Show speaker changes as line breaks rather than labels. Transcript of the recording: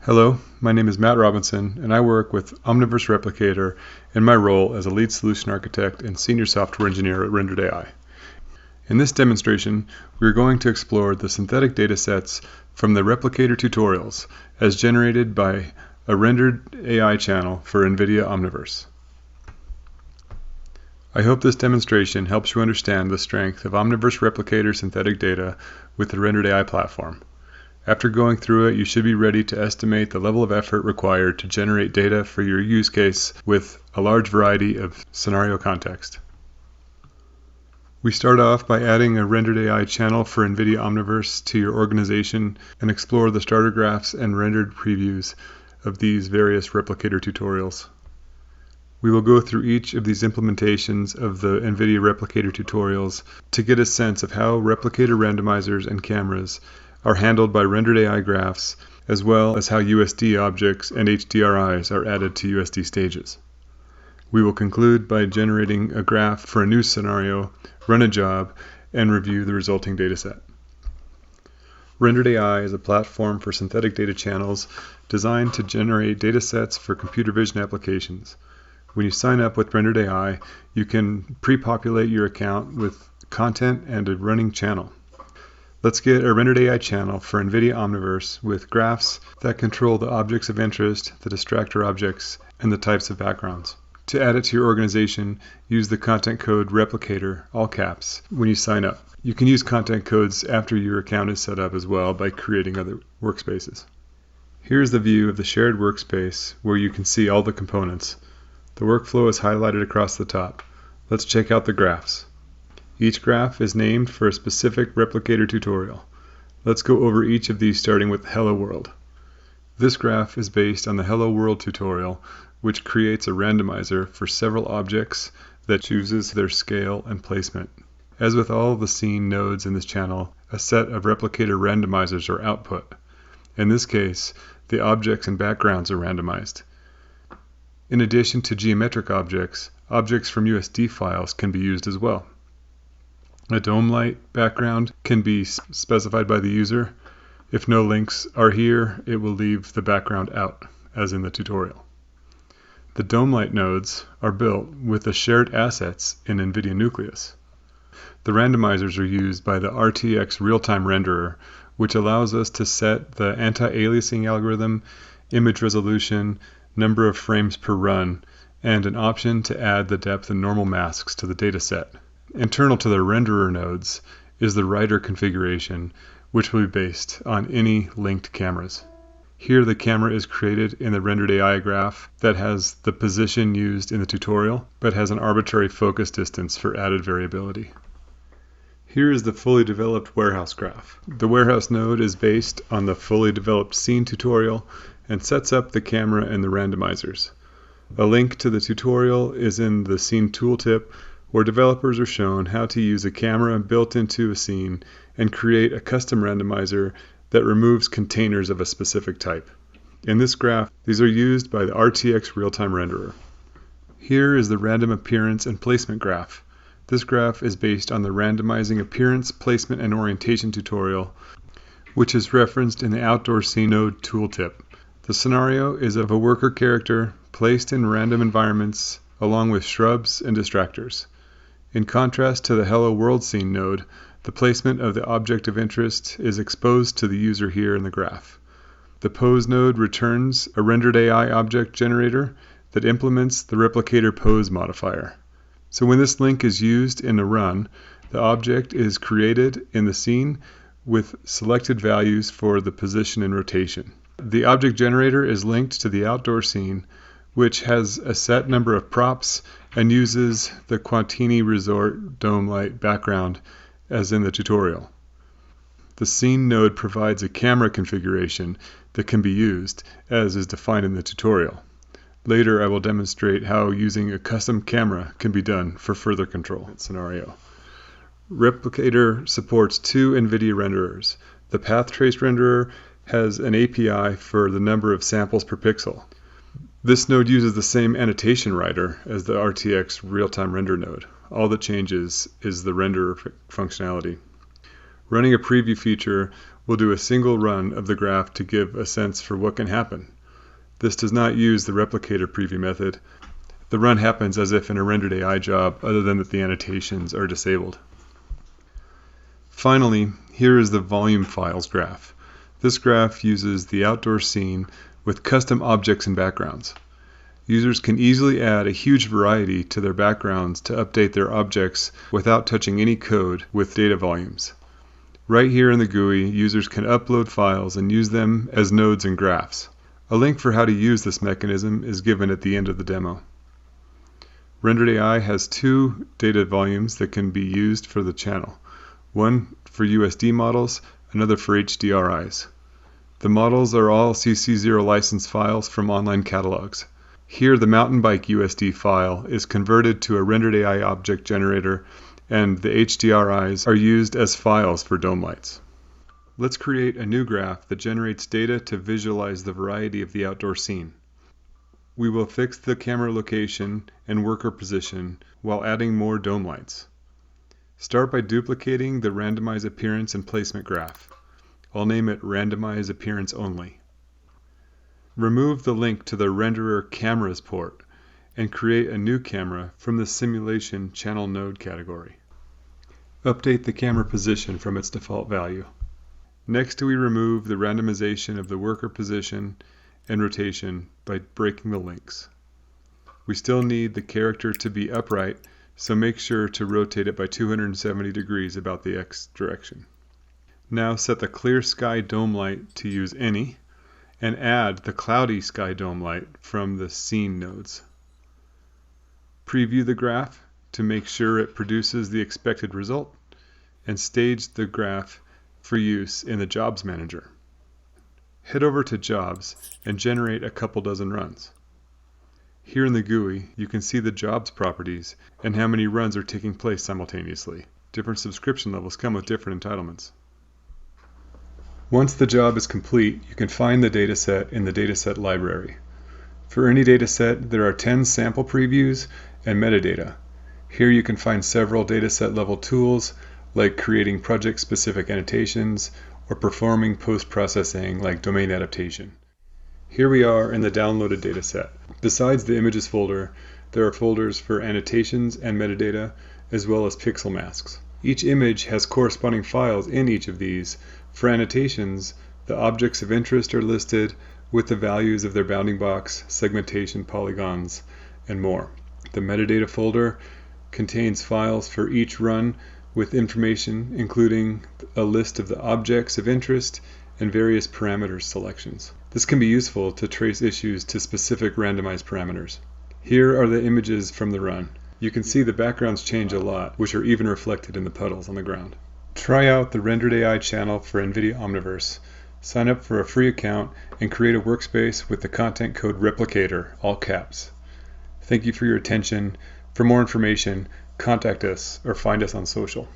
Hello, my name is Matt Robinson, and I work with Omniverse Replicator in my role as a lead solution architect and senior software engineer at Rendered.ai. In this demonstration, we are going to explore the synthetic data sets from the Replicator tutorials as generated by a Rendered.ai channel for NVIDIA Omniverse. I hope this demonstration helps you understand the strength of Omniverse Replicator synthetic data with the Rendered.ai platform. After going through it, you should be ready to estimate the level of effort required to generate data for your use case with a large variety of scenario context. We start off by adding a Rendered.ai channel for NVIDIA Omniverse to your organization and explore the starter graphs and rendered previews of these various Replicator tutorials. We will go through each of these implementations of the NVIDIA Replicator tutorials to get a sense of how Replicator randomizers and cameras are handled by Rendered.ai graphs, as well as how USD objects and HDRIs are added to USD stages. We will conclude by generating a graph for a new scenario, run a job, and review the resulting dataset. Rendered.ai is a platform for synthetic data channels designed to generate datasets for computer vision applications. When you sign up with Rendered.ai, you can pre-populate your account with content and a running channel. Let's get a Rendered.ai channel for NVIDIA Omniverse with graphs that control the objects of interest, the distractor objects, and the types of backgrounds. To add it to your organization, use the content code Replicator, all caps, when you sign up. You can use content codes after your account is set up as well by creating other workspaces. Here's the view of the shared workspace where you can see all the components. The workflow is highlighted across the top. Let's check out the graphs. Each graph is named for a specific Replicator tutorial. Let's go over each of these starting with Hello World. This graph is based on the Hello World tutorial, which creates a randomizer for several objects that chooses their scale and placement. As with all of the scene nodes in this channel, a set of Replicator randomizers are output. In this case, the objects and backgrounds are randomized. In addition to geometric objects, objects from USD files can be used as well. A dome light background can be specified by the user. If no links are here, it will leave the background out, as in the tutorial. The dome light nodes are built with the shared assets in NVIDIA Nucleus. The randomizers are used by the RTX real-time renderer, which allows us to set the anti-aliasing algorithm, image resolution, number of frames per run, and an option to add the depth and normal masks to the dataset. Internal to the renderer nodes is the writer configuration, which will be based on any linked cameras. Here the camera is created in the Rendered.ai graph that has the position used in the tutorial, but has an arbitrary focus distance for added variability. Here is the fully developed warehouse graph. The warehouse node is based on the fully developed scene tutorial and sets up the camera and the randomizers. A link to the tutorial is in the scene tooltip, where developers are shown how to use a camera built into a scene and create a custom randomizer that removes containers of a specific type. In this graph, these are used by the RTX real-time renderer. Here is the random appearance and placement graph. This graph is based on the randomizing appearance, placement, and orientation tutorial, which is referenced in the outdoor scene node tooltip. The scenario is of a worker character placed in random environments along with shrubs and distractors. In contrast to the Hello World scene node, the placement of the object of interest is exposed to the user here in the graph. The pose node returns a Rendered.ai object generator that implements the Replicator pose modifier. So when this link is used in a run, the object is created in the scene with selected values for the position and rotation. The object generator is linked to the outdoor scene, which has a set number of props and uses the Quantini Resort dome light background as in the tutorial. The scene node provides a camera configuration that can be used as is defined in the tutorial. Later I will demonstrate how using a custom camera can be done for further control scenario. Replicator supports two NVIDIA renderers. The path trace renderer has an API for the number of samples per pixel. This node uses the same annotation writer as the RTX real-time render node. All that changes is the renderer functionality. Running a preview feature will do a single run of the graph to give a sense for what can happen. This does not use the replicator preview method. The run happens as if in a Rendered.ai job, other than that the annotations are disabled. Finally, here is the volume files graph. This graph uses the outdoor scene with custom objects and backgrounds. Users can easily add a huge variety to their backgrounds to update their objects without touching any code with data volumes. Right here in the GUI, users can upload files and use them as nodes and graphs. A link for how to use this mechanism is given at the end of the demo. Rendered.ai has two data volumes that can be used for the channel. One for USD models, another for HDRIs. The models are all CC0 licensed files from online catalogs. Here the mountain bike USD file is converted to a Rendered.ai object generator, and the HDRIs are used as files for dome lights. Let's create a new graph that generates data to visualize the variety of the outdoor scene. We will fix the camera location and worker position while adding more dome lights. Start by duplicating the Randomize Appearance and Placement graph. I'll name it Randomize Appearance Only. Remove the link to the Renderer Cameras port and create a new camera from the Simulation Channel Node category. Update the camera position from its default value. Next, we remove the randomization of the worker position and rotation by breaking the links. We still need the character to be upright, so make sure to rotate it by 270 degrees about the X direction. Now set the clear sky dome light to use any, and add the cloudy sky dome light from the scene nodes. Preview the graph to make sure it produces the expected result, and stage the graph for use in the Jobs Manager. Head over to Jobs and generate a couple dozen runs. Here in the GUI, you can see the jobs properties and how many runs are taking place simultaneously. Different subscription levels come with different entitlements. Once the job is complete, you can find the dataset in the dataset library. For any dataset, there are 10 sample previews and metadata. Here you can find several dataset level tools like creating project-specific annotations or performing post-processing like domain adaptation. Here we are in the downloaded dataset. Besides the images folder, there are folders for annotations and metadata, as well as pixel masks. Each image has corresponding files in each of these. For annotations, the objects of interest are listed with the values of their bounding box, segmentation polygons, and more. The metadata folder contains files for each run with information including a list of the objects of interest and various parameter selections. This can be useful to trace issues to specific randomized parameters. Here are the images from the run. You can see the backgrounds change a lot, which are even reflected in the puddles on the ground. Try out the Rendered.ai channel for NVIDIA Omniverse. Sign up for a free account and create a workspace with the content code replicator, all caps. Thank you for your attention. For more information, contact us or find us on social.